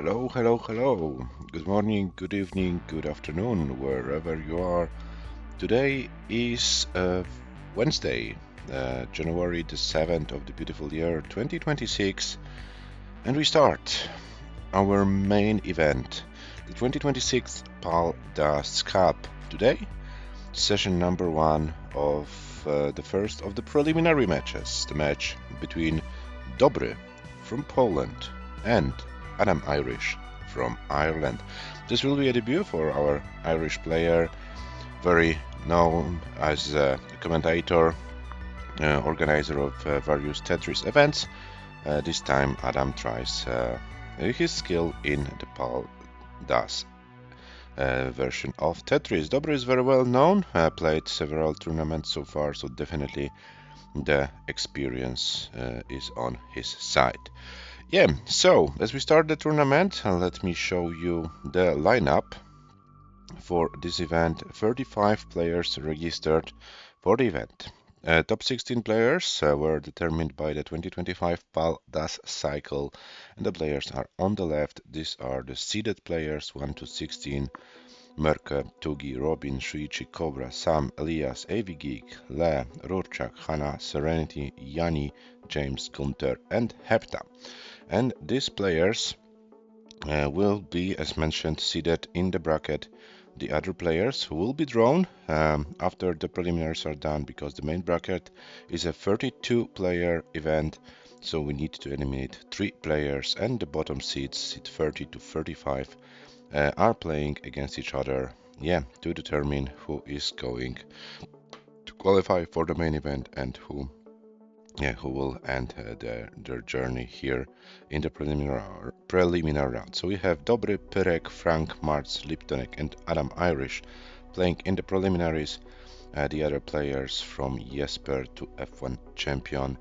Hello, hello, hello. Good morning, good evening, good afternoon, wherever you are. Today is Wednesday, January the 7th of the beautiful year 2026, and we start our main event, the 2026 PAL-DAS Cup. Today, session number one of the first of the preliminary matches, the match between DOBREE from Poland and ADAMIRISH from Ireland. This will be a debut for our Irish player, very known as a commentator, organizer of various Tetris events. This time Adam tries his skill in the PAL-DAS version of Tetris. DOBREE is very well known, played several tournaments so far, so definitely the experience is on his side. Yeah, so as we start the tournament, let me show you the lineup for this event. 35 players registered for the event. Top 16 players were determined by the 2025 PAL-DAS cycle, and the players are on the left. These are the seeded players 1 to 16. Merke, Tugi, Robin, Shuichi, Cobra, Sam, Elias, Geek, Le, Rurchak, Hannah, Serenity, Yanni, James, Gunther, and Hepta. And these players will be, as mentioned, seated in the bracket. The other players will be drawn after the preliminaries are done, because the main bracket is a 32-player event, so we need to eliminate 3 players, and the bottom seeds, seed 30 to 35, are playing against each other, to determine who is going to qualify for the main event and who will end their journey here in the preliminary round. So we have DOBREE, Pyrek, Frank, Martz, Liptonek, and ADAMIRISH playing in the preliminaries. The other players from Jesper to F1 champion,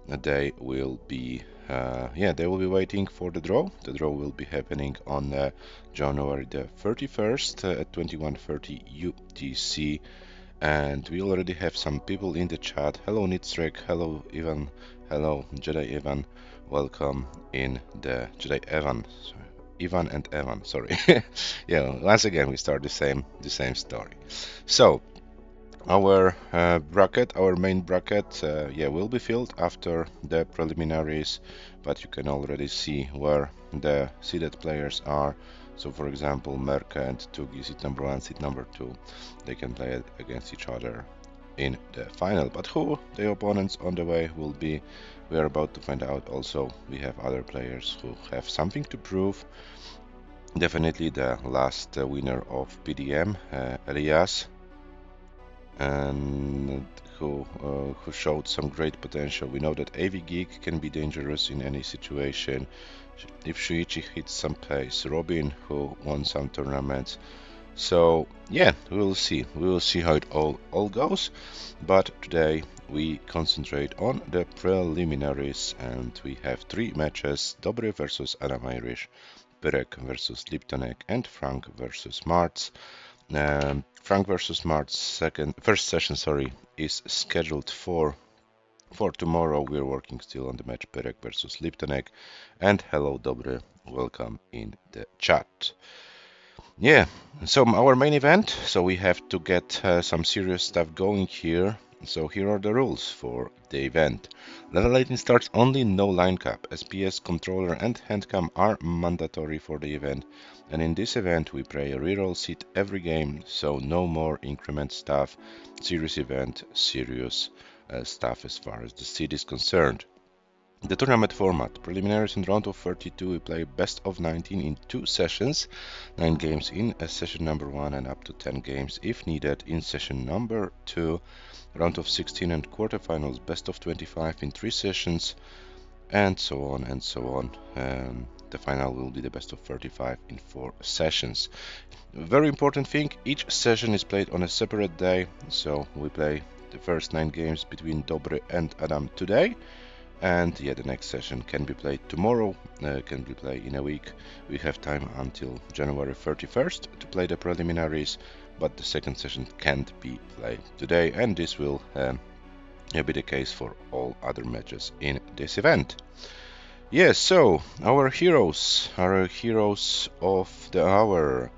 they will be waiting for the draw. The draw will be happening on January the 31st at 21:30 UTC. And we already have some people in the chat. Hello Nitstrek, hello Ivan, hello Jedi Evan, welcome in the Jedi Evan. Sorry. Ivan and Evan, sorry. Once again we start the same story. So our bracket, our main bracket, will be filled after the preliminaries, but you can already see where the seeded players are. So for example, Merke and Tugi, seed number 1, seed number 2, they can play against each other in the final. But who the opponents on the way will be, we are about to find out. Also, we have other players who have something to prove. Definitely the last winner of PDM, Elias, and who showed some great potential. We know that Geek can be dangerous in any situation if Shuichi hits some pace. Robin, who won some tournaments. So we will see how it all goes. But today we concentrate on the preliminaries, and we have 3 matches: DOBREE versus ADAMIRISH, Pyrek versus Liptonek, and Frank versus Martz. Frank versus Martz first session is scheduled for tomorrow. We're working still on the match Pyrek versus Liptonek. And hello DOBREE, welcome in the chat. So our main event, so we have to get some serious stuff going here. So here are the rules for the event. Level 18 starts only, no line cap. SPS, controller and handcam are mandatory for the event, and in this event we play a reroll seed every game, so no more increment stuff. Serious event, serious stuff as far as the seed is concerned. The tournament format: preliminaries and round of 32, we play best of 19 in 2 sessions, 9 games in session number 1 and up to 10 games if needed in session number 2. Round of 16 and quarterfinals, best of 25 in 3 sessions, and so on and so on. The final will be the best of 35 in 4 sessions. Very important thing, each session is played on a separate day, so we play the first 9 games between DOBREE and Adam today, and the next session can be played tomorrow, can be played in a week. We have time until January 31st to play the preliminaries, but the second session can't be played today, and this will be the case for all other matches in this event. Yes, so our heroes of the hour.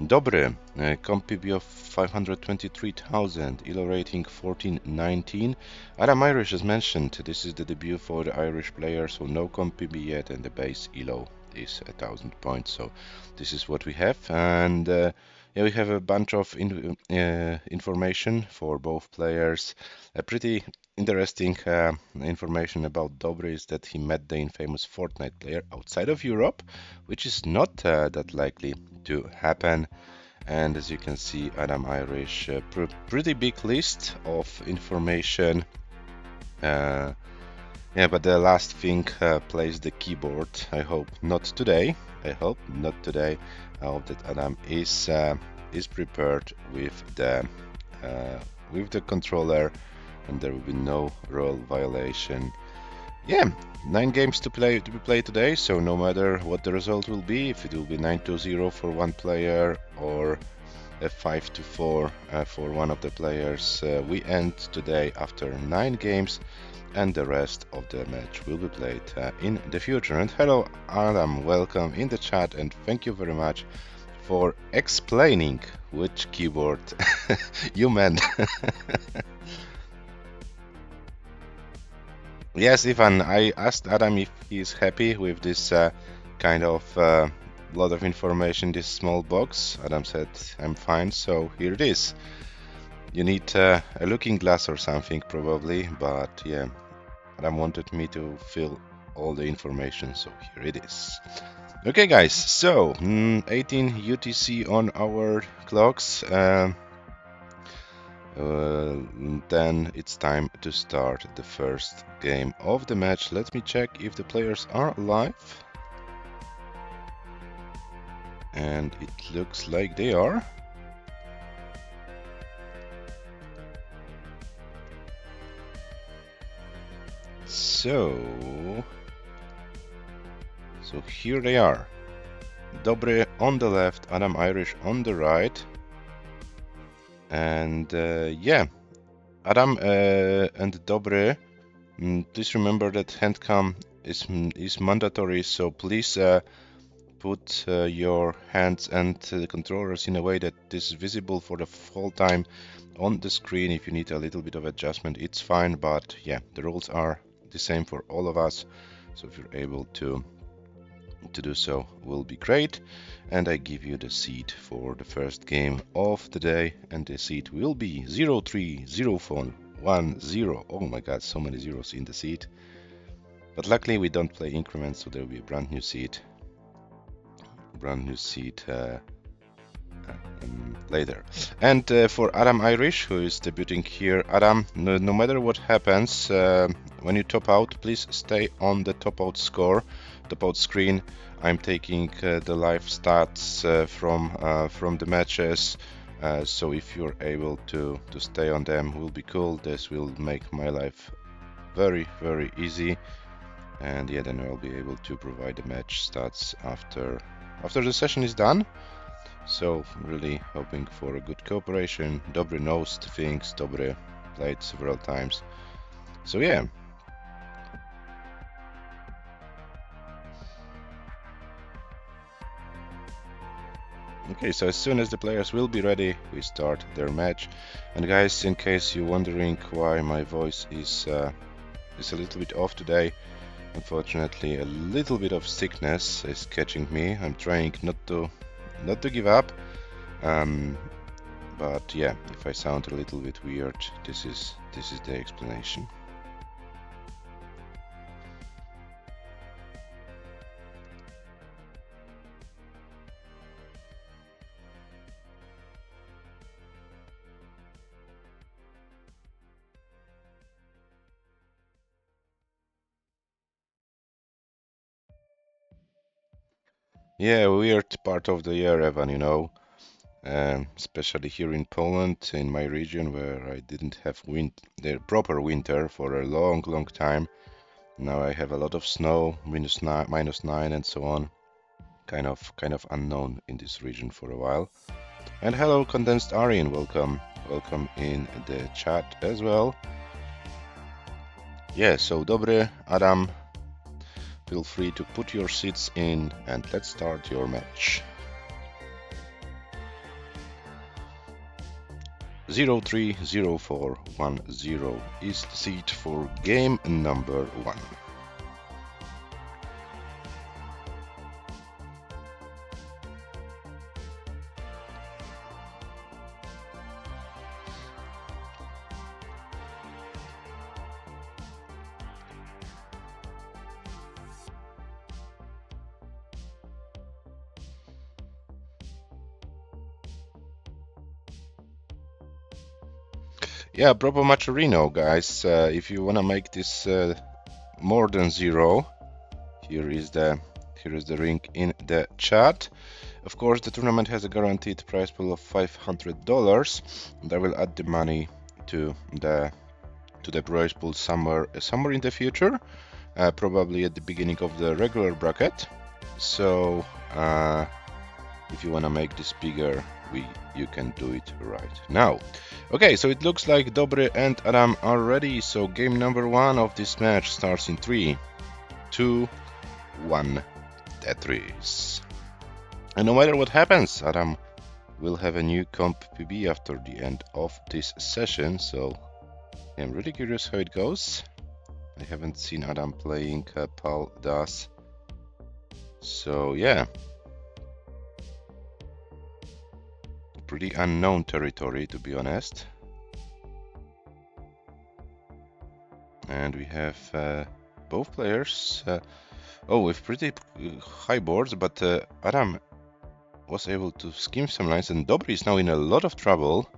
DOBREE, comp PB of 523,000, ELO rating 1419. ADAMIRISH as mentioned, this is the debut for the Irish player, so no comp PB yet, and the base ELO is 1,000 points. So this is what we have, and yeah, we have a bunch of information for both players. A pretty interesting information about DOBREE is that he met the infamous Fortnite player outside of Europe, which is not that likely to happen. And as you can see, ADAMIRISH, pretty big list of information. Yeah, but the last thing plays the keyboard. I hope not today. I hope that Adam is prepared with the controller, and there will be no role violation. Yeah, 9 games to be played today, so no matter what the result will be, if it will be 9-0 for one player or 5-4 for one of the players, we end today after 9 games, and the rest of the match will be played in the future. And hello Adam, welcome in the chat, and thank you very much for explaining which keyboard you meant. Yes, Ivan, I asked Adam if he's happy with this kind of lot of information, this small box. Adam said, I'm fine, so here it is. You need a looking glass or something probably, but yeah, Adam wanted me to fill all the information, so here it is. Okay guys, so 18 UTC on our clocks. Then it's time to start the first game of the match. Let me check if the players are live. And it looks like they are. So here they are. DOBREE on the left, ADAMIRISH on the right. And yeah, Adam and DOBREE, please remember that handcam is mandatory, so please put your hands and the controllers in a way that this is visible for the whole time on the screen. If you need a little bit of adjustment, it's fine, but yeah, the rules are the same for all of us, so if you're able to do so, will be great. And I give you the seed for the first game of the day, and the seed will be 030410. Oh my god, so many zeros in the seed, but luckily we don't play increments, so there will be a brand new seed later. And for ADAMIRISH, who is debuting here, Adam, no matter what happens, when you top out, please stay on the top out screen. I'm taking the live stats from the matches, so if you're able to stay on them, will be cool. This will make my life very easy, and yeah, then I'll be able to provide the match stats after the session is done. So really hoping for a good cooperation. DOBREE knows the things. DOBREE played several times, so yeah. Okay, so as soon as the players will be ready, we start their match. And guys, in case you're wondering why my voice is a little bit off today, unfortunately a little bit of sickness is catching me. I'm trying not to give up, but yeah, if I sound a little bit weird, this is the explanation. Yeah, weird part of the year, Evan, you know, especially here in Poland, in my region, where I didn't have the proper winter for a long time. Now I have a lot of snow, -9 and so on. Kind of unknown in this region for a while. And hello, Condensed Aryan, welcome in the chat as well. Yeah, so DOBREE, Adam, feel free to put your seats in and let's start your match. 030410 is the seat for game number 1. Yeah, proper Maturino, guys. If you wanna make this more than 0, here is the link in the chat. Of course, the tournament has a guaranteed prize pool of $500, and I will add the money to the prize pool somewhere in the future, probably at the beginning of the regular bracket. So if you wanna make this bigger, you can do it right now. Okay, so it looks like DOBREEE and Adam are ready. So game number 1 of this match starts in 3, 2, 1. Tetris. And no matter what happens, Adam will have a new comp PB after the end of this session. So I'm really curious how it goes. I haven't seen Adam playing Paldas. So yeah. Pretty unknown territory, to be honest. And we have both players with pretty high boards, but Adam was able to skim some lines, and DOBREEE is now in a lot of trouble.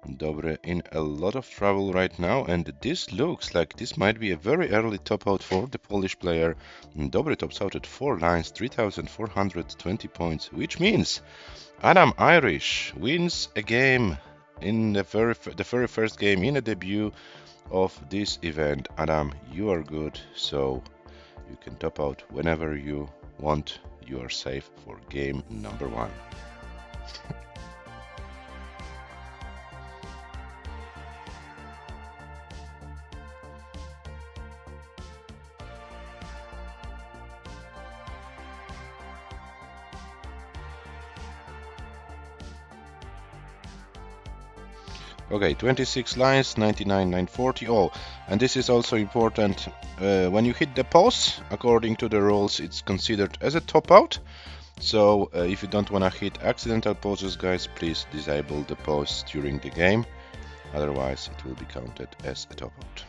DOBREEE in a lot of trouble right now, and this looks like this might be a very early top out for the Polish player. DOBREEE tops out at 4 lines, 3,420 points, which means ADAMIRISH wins a game in the very first game in a debut of this event. Adam, you are good, so you can top out whenever you want. You are safe for game number 1. Okay, 26 lines, 99,940. Oh, and this is also important. When you hit the pause, according to the rules, it's considered as a top out. So if you don't want to hit accidental pauses, guys, please disable the pause during the game. Otherwise, it will be counted as a top out.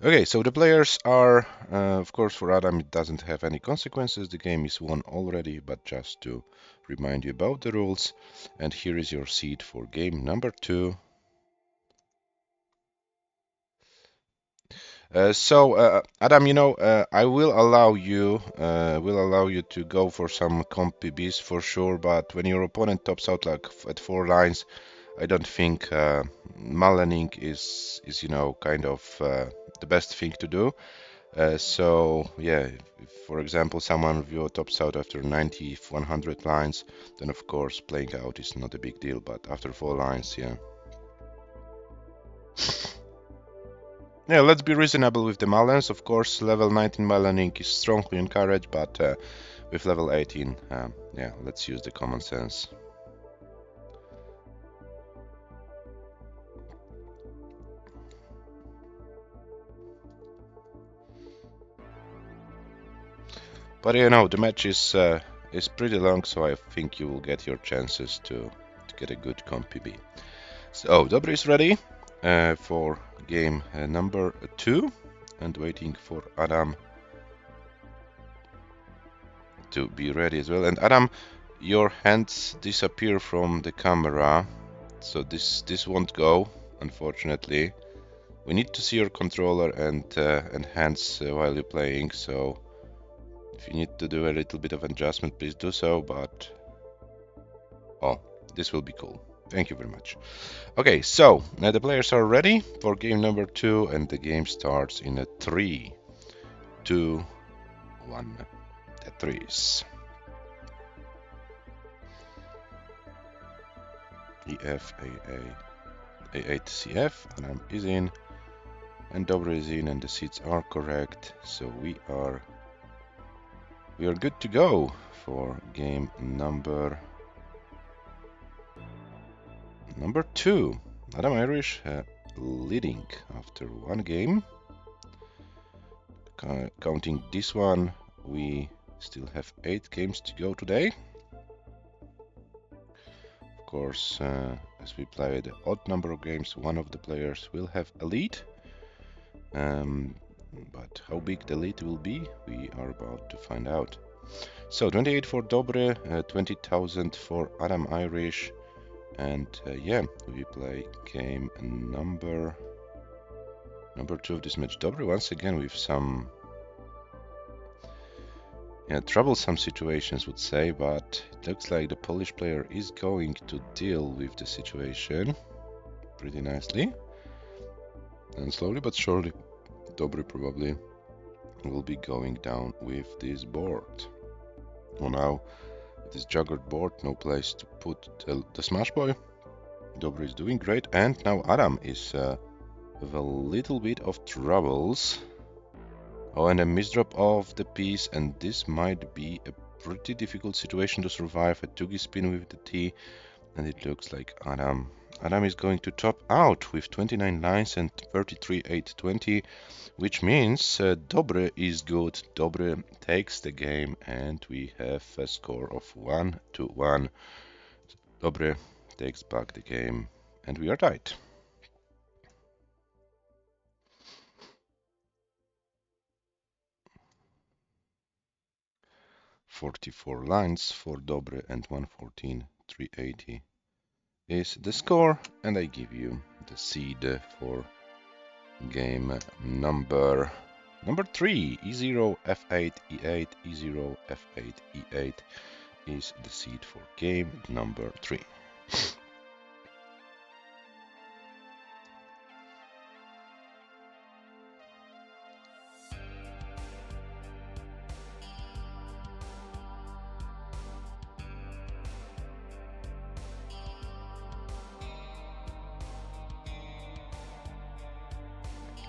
Okay, so the players are, of course, for Adam, it doesn't have any consequences. The game is won already, but just to remind you about the rules. And here is your seed for game number 2. Adam, you know, I will allow you to go for some comp PBs for sure, but when your opponent tops out like at 4 lines, I don't think mullening is you know, kind of the best thing to do. So yeah, if, for example, someone of you tops out after 90, 100 lines, then of course playing out is not a big deal, but after 4 lines, yeah. Yeah, let's be reasonable with the mullens. Of course, level 19 mullening is strongly encouraged, but with level 18, yeah, let's use the common sense. But you know, the match is pretty long, so I think you will get your chances to get a good comp PB. So DOBREEE is ready for game number 2, and waiting for Adam to be ready as well. And Adam, your hands disappear from the camera, so this won't go, unfortunately. We need to see your controller and hands while you're playing, so if you need to do a little bit of adjustment, please do so, but oh, this will be cool. Thank you very much. Okay, so now the players are ready for game number 2, and the game starts in a 3, 2, 1. Tetris. EF, AA, A8, CF, Adam is in. And Dobre is in and the seats are correct, so we are good to go for game number 2. ADAMIRISH leading after one game. Counting this one, we still have 8 games to go today. Of course, as we play the odd number of games, one of the players will have a lead. But how big the lead will be, we are about to find out. So 28 for Dobre, 20,000 for ADAMIRISH, and yeah, we play game number 2 of this match. Dobre once again with some troublesome situations, would say, but it looks like the Polish player is going to deal with the situation pretty nicely. And slowly but surely, Dobre probably will be going down with this board. Well, now it is juggered board, no place to put the smash boy. Dobre is doing great, and now Adam is with a little bit of troubles. Oh, and a misdrop of the piece, and this might be a pretty difficult situation to survive. A Tugi spin with the T, and it looks like Adam is going to top out with 29 lines and 33,820, which means Dobre is good. Dobre takes the game, and we have a score of 1-1. Dobre takes back the game, and we are tied. 44 lines for Dobre and 114,380 is the score, and I give you the seed for game number 3. E0, F8, E8, E0, F8, E8 is the seed for game number 3.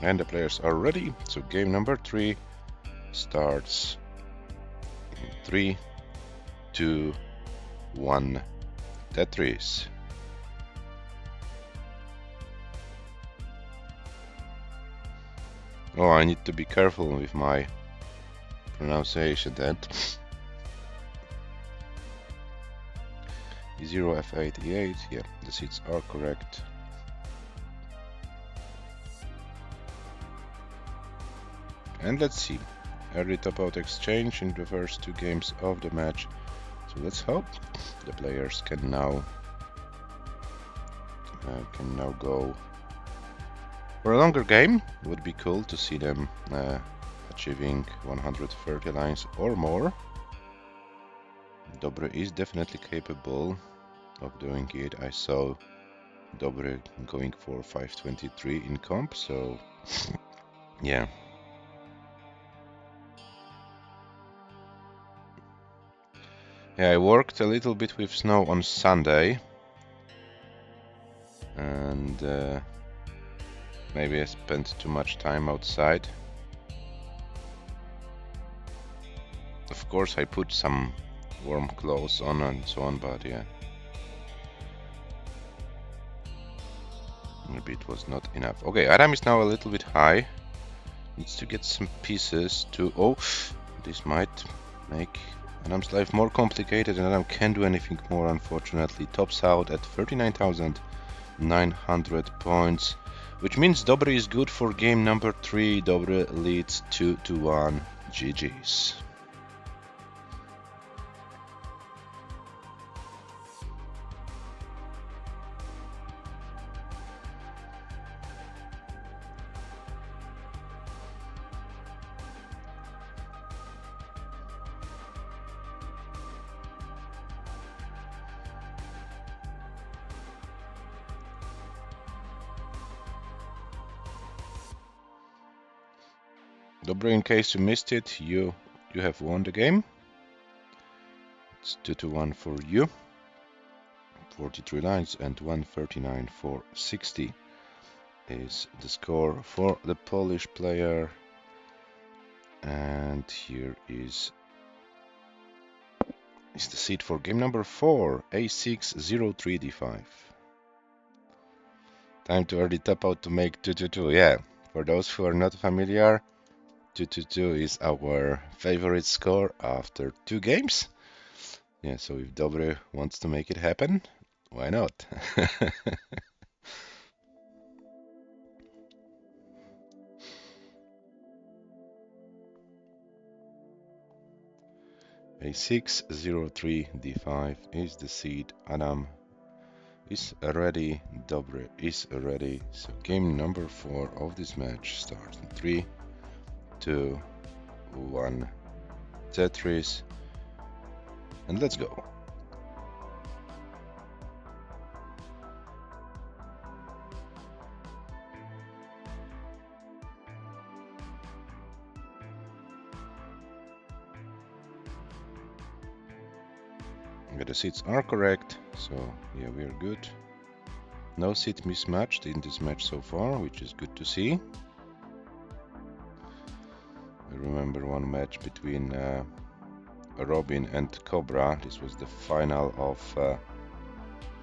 And the players are ready, so game number 3 starts in 3, 2, 1, Tetris. Oh, I need to be careful with my pronunciation then. E0, F8, E8, yeah, the seats are correct. And let's see, early top-out exchange in the first 2 games of the match. So let's hope the players can now go for a longer game. It would be cool to see them achieving 130 lines or more. Dobre is definitely capable of doing it. I saw Dobre going for 523 in comp, so yeah. Yeah, I worked a little bit with snow on Sunday, and maybe I spent too much time outside. Of course, I put some warm clothes on and so on, but yeah, maybe it was not enough. Okay, Adam is now a little bit high. Needs to get some pieces to... Oh, this might make Adam's life more complicated, and Adam can't do anything more, unfortunately. Tops out at 39,900 points, which means Dobre is good for game number 3. Dobre leads 2-1. GG's. Dobre, in case you missed it, you have won the game. It's 2-1 for you. 43 lines and 139 for 60. is the score for the Polish player. And here is the seed for game number 4, A603D5. Time to early top out to make 222. Yeah, for those who are not familiar, 222 is our favorite score after 2 games. Yeah, so if DOBREEE wants to make it happen, why not? A603D5 is the seed. Adam is ready. DOBREEE is ready. So game number 4 of this match starts in 3, 2, 1. Tetris. And let's go. The seeds are correct, so yeah, we are good. No seed mismatched in this match so far, which is good to see. I remember one match between Robin and Cobra. This was the final of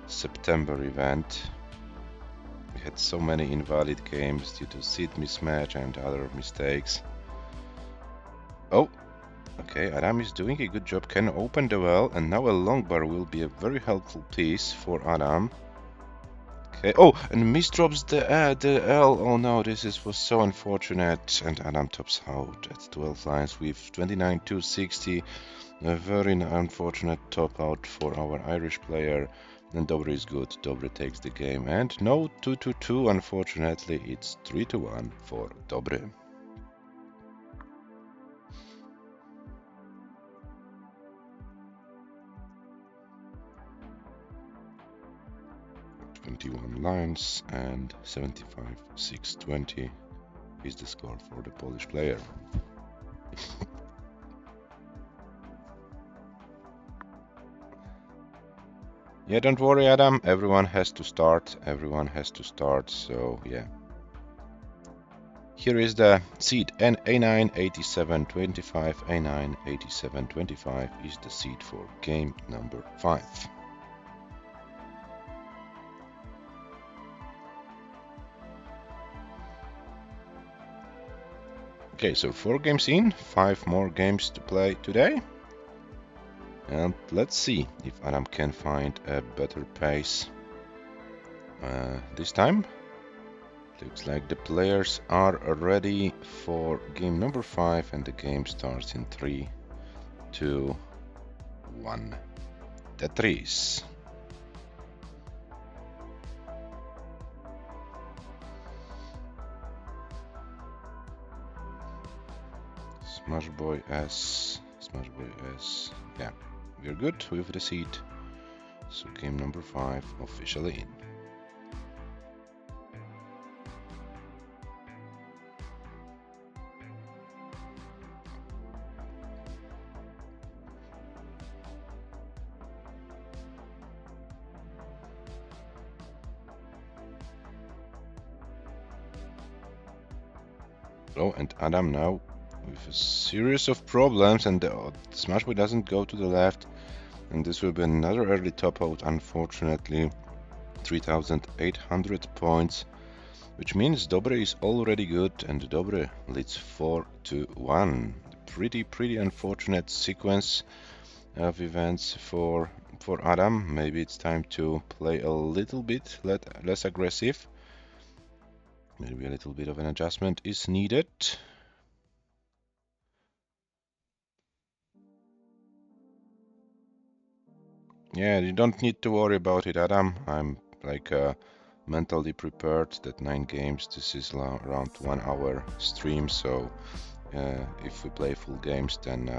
September event. We had so many invalid games due to seed mismatch and other mistakes. Oh, okay, Adam is doing a good job, can open the well, and now a long bar will be a very helpful piece for Adam. Okay, oh, and misdrops the L. Oh no, was so unfortunate, and Adam tops out at 12 lines with 29,260. A very unfortunate top out for our Irish player. And DOBREEE is good. DOBREEE takes the game, and no 2-2-2. Unfortunately, it's 3-1 for DOBREEE. Lines and 75,620 is the score for the Polish player. Yeah, don't worry, Adam. Everyone has to start. So yeah. Here is the seed, and A9 8725. A9 8725 is the seed for game number 5. Okay, so 4 games in, 5 more games to play today. And let's see if Adam can find a better pace this time. Looks like the players are ready for game number 5, and the game starts in 3, 2, 1. Tetris. Smash Boy S. Yeah, we're good with the seed. So game number 5 officially in. Oh, and Adam now with a series of problems, and the Smash Boy doesn't go to the left, and this will be another early top out, unfortunately. 3,800 points, which means DOBREEE is already good, and DOBREEE leads 4-1. Pretty unfortunate sequence of events for Adam. Maybe it's time to play a little bit less aggressive. Maybe a little bit of an adjustment is needed. Yeah, you don't need to worry about it, Adam. I'm like mentally prepared that 9 games, this is around 1 hour stream, so if we play full games, then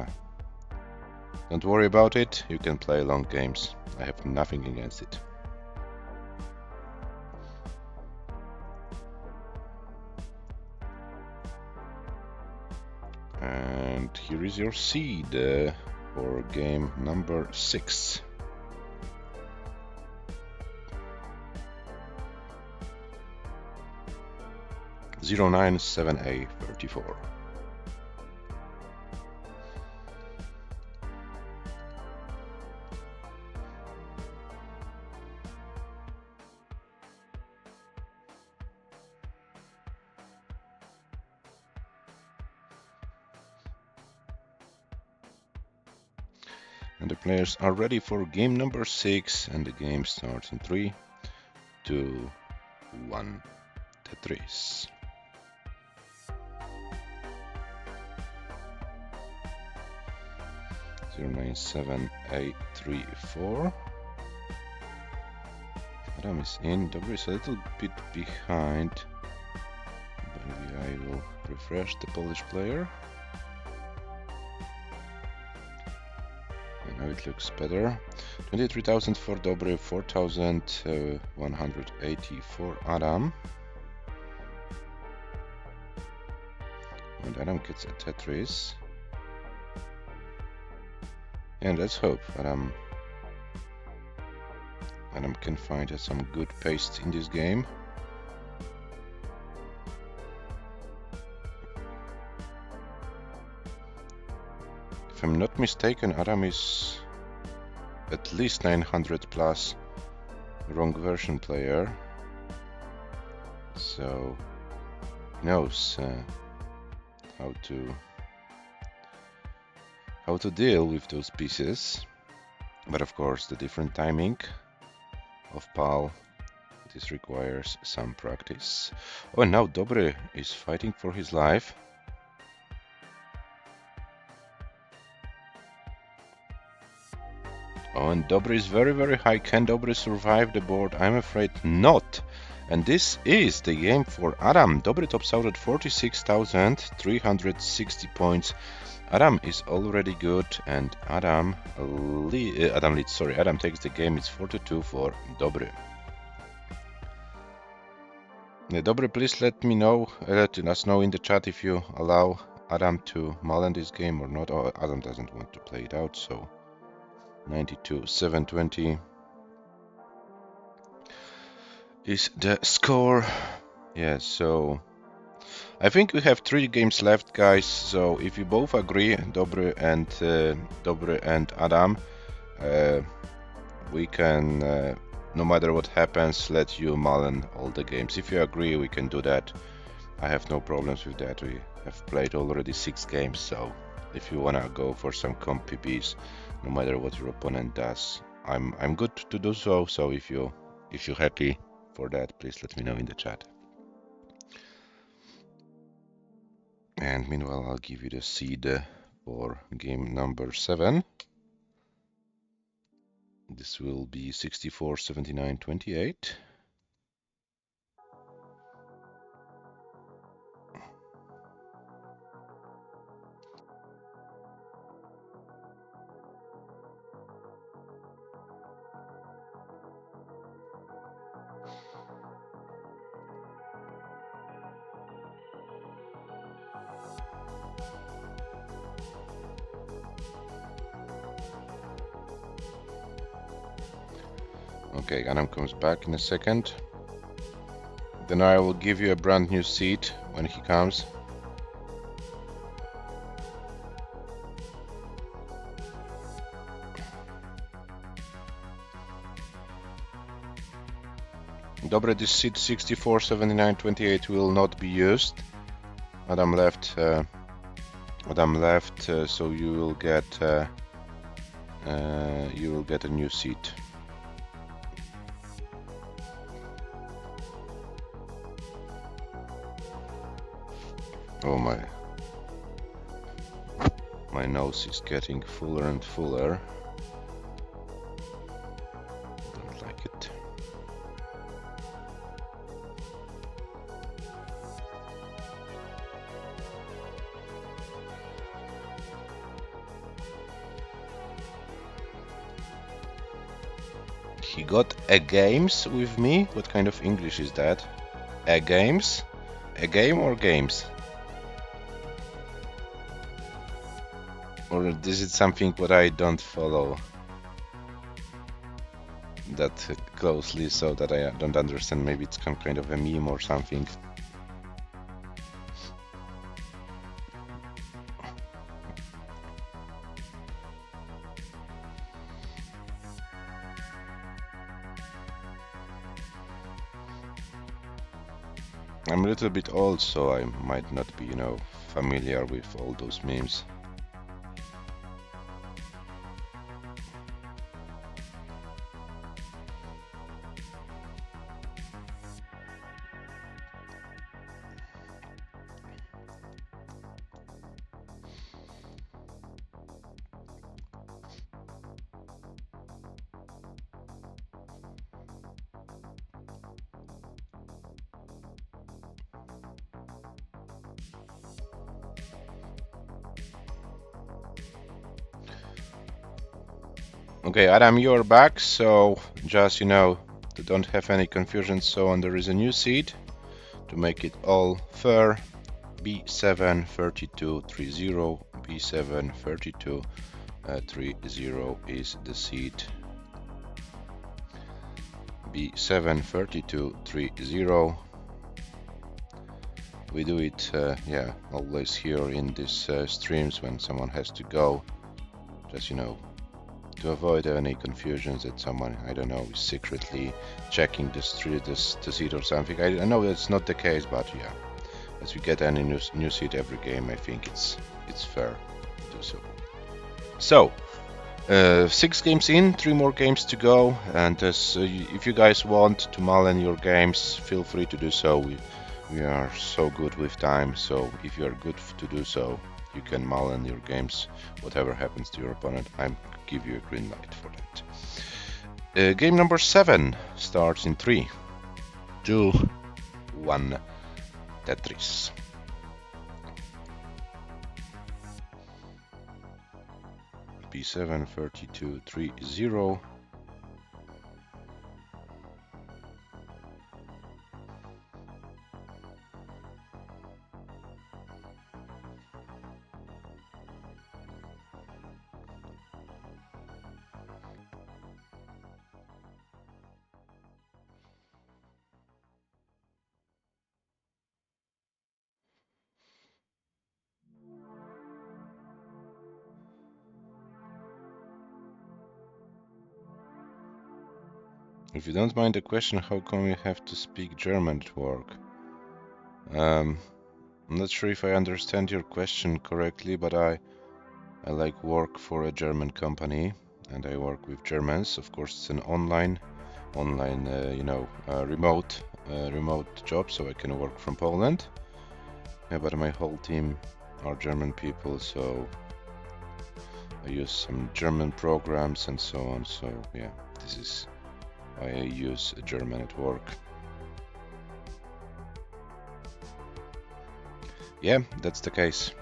don't worry about it. You can play long games. I have nothing against it. And here is your seed for game number 6. 097A34. And the players are ready for game number 6, and the game starts in 3, 2, 1, Tetris. Zero 97A34. Adam is in. DOBREEE is a little bit behind. Maybe I will refresh the Polish player. Now it looks better. 23,000 for DOBREEE, 4,180 for Adam. And Adam gets a Tetris. And let's hope Adam can find some good pace in this game. If I'm not mistaken, Adam is at least 900 plus wrong version player, so he knows how to deal with those pieces. But of course, the different timing of PAL, this requires some practice. Oh, and now DOBREEE is fighting for his life. Oh, and DOBREEE is very, very high. Can DOBREEE survive the board? I'm afraid not. And this is the game for Adam. DOBREEE tops out at 46,360 points. Adam is already good, and Adam leads. Sorry, Adam takes the game. It's 4-2 for DOBREEE. DOBREEE, please let us know in the chat if you allow Adam to mull this game or not. Oh, Adam doesn't want to play it out, so 92-720 is the score. Yeah, so I think we have 3 games left, guys. So if you both agree, DOBREEE and Adam, we can, no matter what happens, let you mull all the games. If you agree, we can do that. I have no problems with that. We have played already 6 games, so if you wanna go for some comp PBs, no matter what your opponent does, I'm good to do so. So if you're happy for that, please let me know in the chat. And meanwhile, I'll give you the seed for game number 7. This will be 64, 79, 28. Okay, Adam comes back in a second. Then I will give you a brand new seat when he comes. DOBREEE, this seat 64, 79, 28 will not be used. Adam left, so you will get a new seat. Oh, my nose is getting fuller and fuller. Don't like it. He got a games with me? What kind of English is that? A games? A game or games? Or is it something what I don't follow that closely, so that I don't understand? Maybe it's some kind of a meme or something. I'm a little bit old, so I might not be, familiar with all those memes. Okay, Adam, you're back, so just, to don't have any confusion, so on, there is a new seed to make it all fair. B73230, B73230 is the seed. B73230. We do it, always here in these streams when someone has to go, just, to avoid any confusions that someone, I don't know, is secretly checking the seed or something. I know that's not the case, but yeah, as we get any new seed every game, I think it's fair to do so. So, 6 games in, 3 more games to go, and if you guys want to mullen your games, feel free to do so. We are so good with time, so if you are good to do so, you can mullen your games. Whatever happens to your opponent, I give you a green light for that. Game number 7 starts in 3, 2, 1, Tetris. B73230. If you don't mind the question, how come you have to speak German at work? I'm not sure if I understand your question correctly, but I like work for a German company, and I work with Germans. Of course, it's an online, remote job, so I can work from Poland. Yeah, but my whole team are German people, so I use some German programs and so on. So yeah, this is why I use German at work. Yeah, that's the case.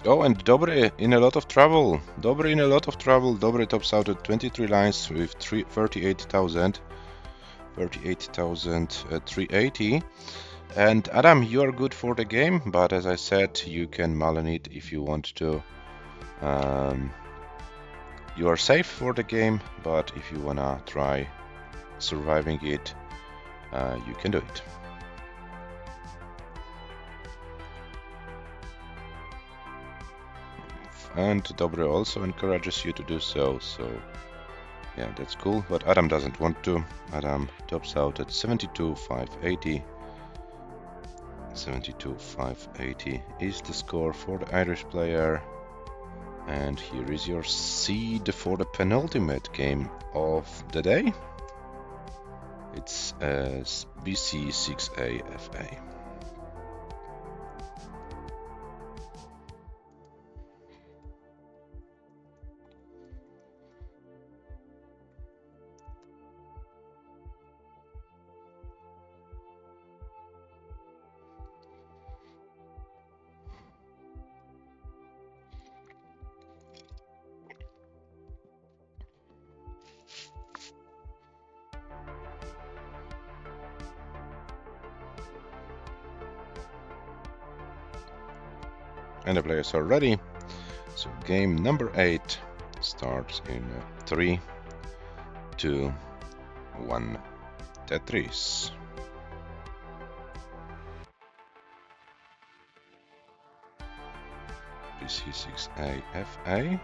Oh, and DOBREEE in a lot of trouble. DOBREEE in a lot of trouble. DOBREEE tops out at 23 lines with 38,380. And Adam, you are good for the game, but as I said, you can mullen it if you want to. You are safe for the game, but if you wanna try surviving it, you can do it. And DOBREEE also encourages you to do so, so yeah, that's cool, but Adam doesn't want to. Adam tops out at 72,580. 72,580 is the score for the Irish player. And here is your seed for the penultimate game of the day. It's BC6AFA. And the players are ready. So game number 8 starts in 3, 2, 1, Tetris. BC6AFA.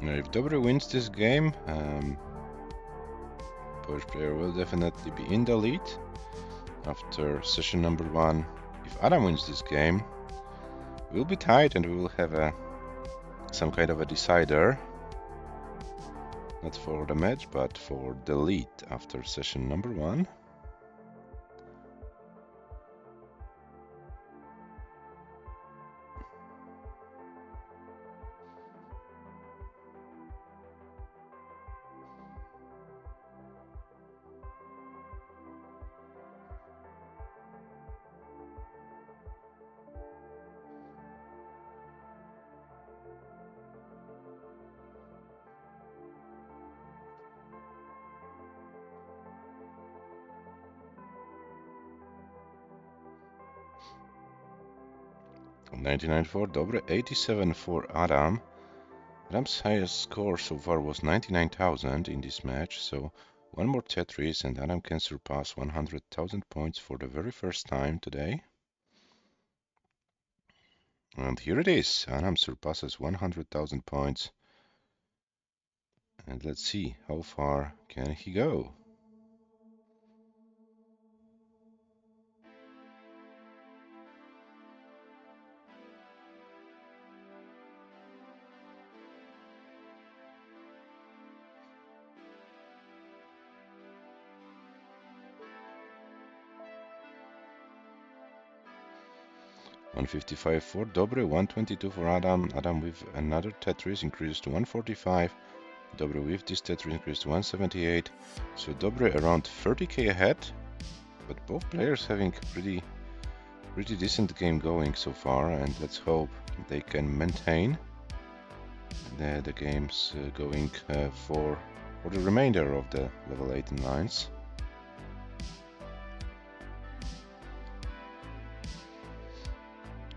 If Dobre wins this game, Polish player will definitely be in the lead after session number 1. If Adam wins this game, we'll be tied and we will have some kind of a decider. Not for the match, but for the lead after session number 1. $99 for Dobre, 87 for Adam. Adam's highest score so far was 99,000 in this match, so one more Tetris and Adam can surpass 100,000 points for the very first time today. And here it is, Adam surpasses 100,000 points. And let's see, how far can he go? $155 for Dobre, $122 for Adam. Adam with another Tetris increases to $145. Dobre with this Tetris increases to $178. So Dobre around 30k ahead, but both players having pretty decent game going so far, and let's hope they can maintain the games going for the remainder of the level 18 lines.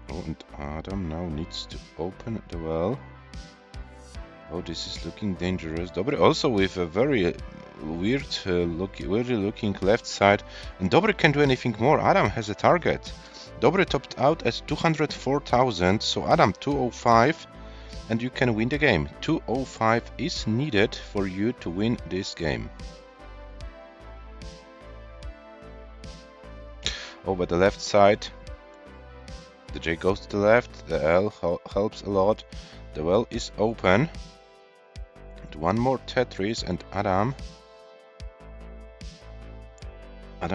Oh, and Adam now needs to open the well. Oh, this is looking dangerous. Dobre also with a very weirdly looking left side. And Dobre can't do anything more. Adam has a target. Dobre topped out at 204,000, so Adam 205, and you can win the game. 205 is needed for you to win this game. Oh, but the left side, the J goes to the left, the L helps a lot. The well is open. And one more Tetris and Adam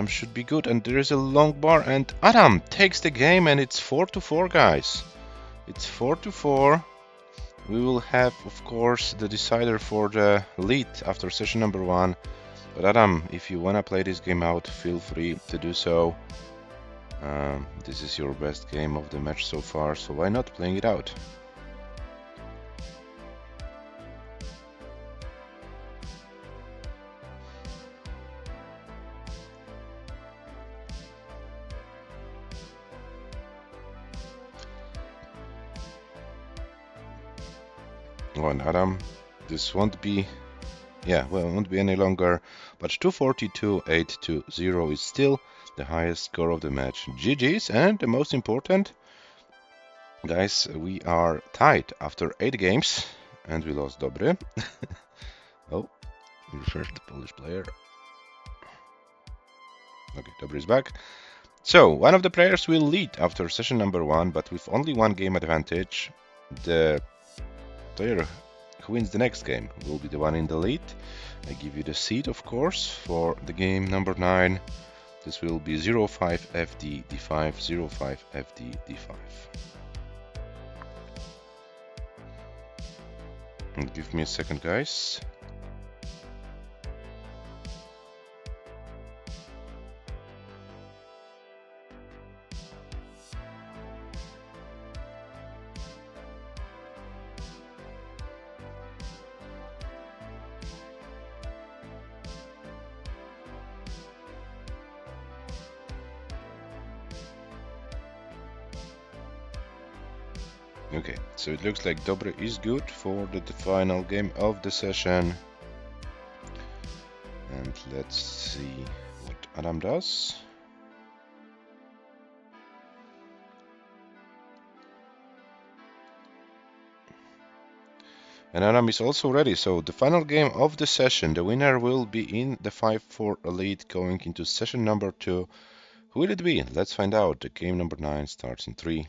should be good, and there is a long bar, and Adam takes the game, and it's 4-4, guys. It's 4-4. We will have, of course, the decider for the lead after session number 1. But Adam, if you wanna play this game out, feel free to do so. This is your best game of the match so far, so why not playing it out? Oh, and Adam, this won't be, won't be any longer, but 242.820 is still the highest score of the match. GG's, and the most important, guys, we are tied after 8 games, and we lost Dobre. Oh, refresh the Polish player. Okay, Dobre is back. So, one of the players will lead after session number 1, but with only 1 game advantage. The player who wins the next game will be the one in the lead. I give you the seed, of course, for the game number 9. This will be 05 FD D5, 05 FD D5. And give me a second, guys. Okay, so it looks like Dobre is good for the final game of the session. And let's see what Adam does. And Adam is also ready. So the final game of the session, the winner will be in the 5-4 lead going into session number 2. Who will it be? Let's find out. The game number 9 starts in 3,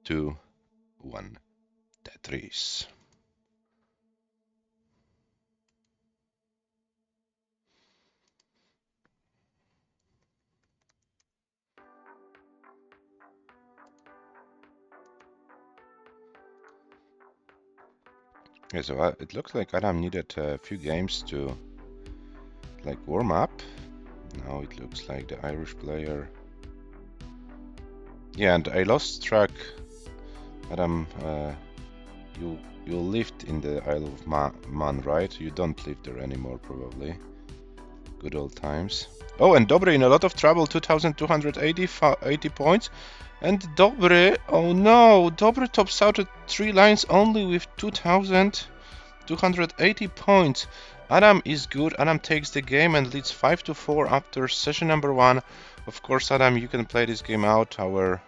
2, 1. Tetris. Okay, so it looks like Adam needed a few games to like warm up. Now it looks like the Irish player. Yeah, and I lost track. Adam, you lived in the Isle of Man, right? You don't live there anymore, probably. Good old times. Oh, and DOBREEE in a lot of trouble, 2,280 points. And DOBREEE, oh no, DOBREEE tops out at 3 lines only with 2,280 points. Adam is good. Adam takes the game and leads 5-4 after session number 1. Of course, Adam, you can play this game out. Our,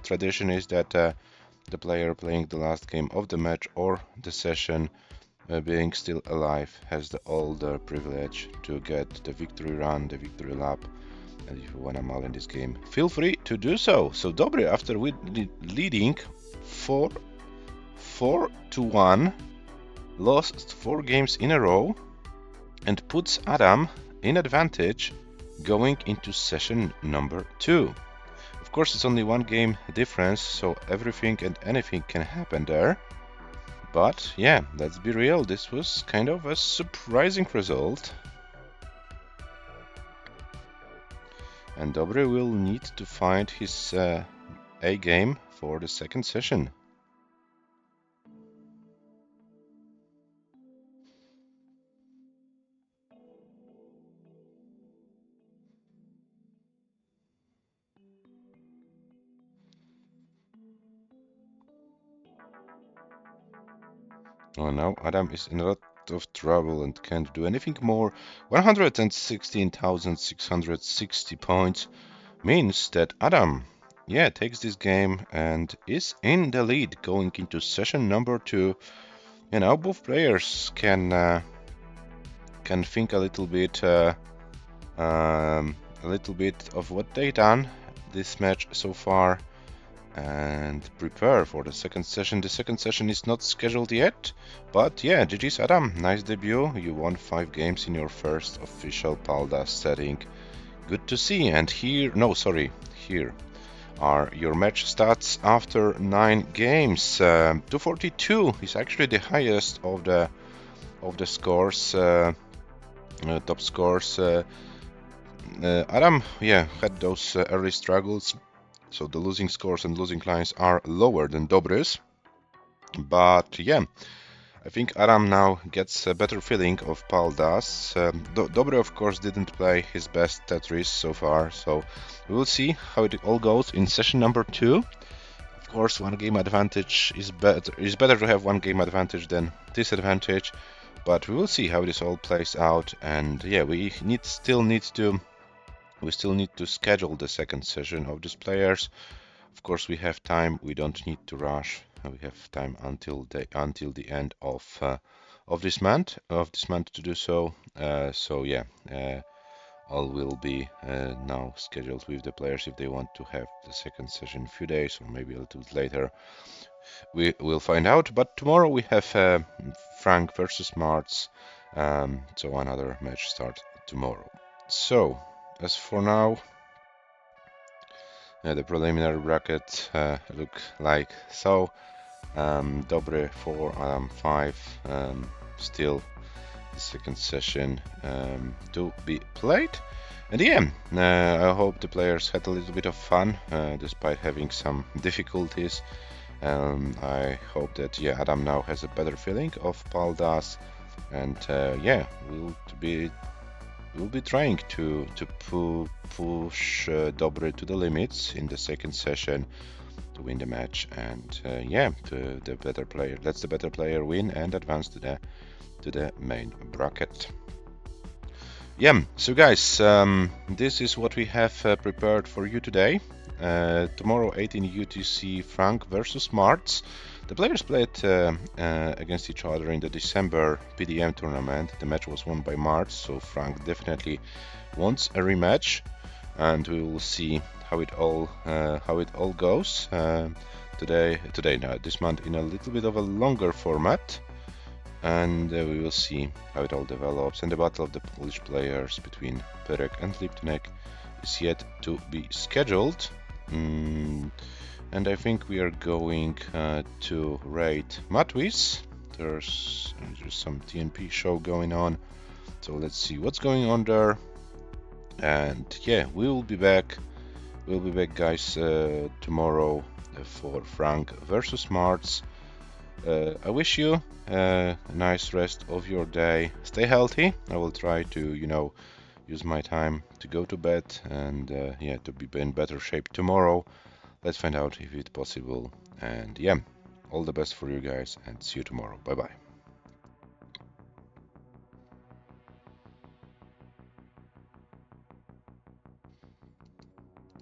tradition is that the player playing the last game of the match or the session, being still alive, has all the privilege to get the victory run, the victory lap. And if you want to mull in this game, feel free to do so. So DOBREEE, after leading 4-1, lost 4 games in a row and puts Adam in advantage going into session number 2. Of course, it's only 1 game difference, so everything and anything can happen there. But yeah, let's be real, this was kind of a surprising result. And DOBREEE will need to find his A game for the second session. Oh no, Adam is in a lot of trouble and can't do anything more. 116,660 points means that Adam, takes this game and is in the lead going into session number 2. Both players can think a little bit of what they done this match so far and prepare for the second session. The second session is not scheduled yet, but yeah, GG's Adam, nice debut. You won 5 games in your first official Paldas setting. Good to see. And here are your match stats after 9 games. 242 is actually the highest of the scores, top scores. Adam, had those early struggles. So the losing scores and losing lines are lower than DOBREE's. But yeah, I think Adam now gets a better feeling of Paldas. DOBREE, of course, didn't play his best Tetris so far, so we will see how it all goes in session number 2. Of course, 1 game advantage is better. It's better to have 1 game advantage than disadvantage, but we will see how this all plays out. And yeah, we still need to schedule the second session of these players. Of course, we have time. We don't need to rush. We have time until the end of this month to do so. All will be now scheduled with the players if they want to have the second session a few days or maybe a little bit later. We will find out. But tomorrow we have Frank versus Martz. So another match starts tomorrow. So as for now, the preliminary bracket look like so. DOBREEE 4, Adam 5, still the second session to be played. And yeah, I hope the players had a little bit of fun despite having some difficulties. I hope that Adam now has a better feeling of Paldas, and we'll be trying to push DOBREEE to the limits in the second session to win the match, and the better player lets the better player win and advance to the main bracket. Yeah, so guys, this is what we have prepared for you today. Tomorrow 18 UTC Frank versus Martz. The players played against each other in the December PDM tournament. The match was won by March, so Frank definitely wants a rematch, and we will see how it all goes this month in a little bit of a longer format, and we will see how it all develops. And the battle of the Polish players between Pyrek and Liptonek is yet to be scheduled. And I think we are going to raid Matwis. There's some TNP show going on, so let's see what's going on there. And yeah, we will be back. We'll be back, guys, tomorrow for Frank versus Marts. I wish you a nice rest of your day. Stay healthy. I will try to, use my time to go to bed and to be in better shape tomorrow. Let's find out if it's possible. And yeah, all the best for you guys, and see you tomorrow. Bye bye.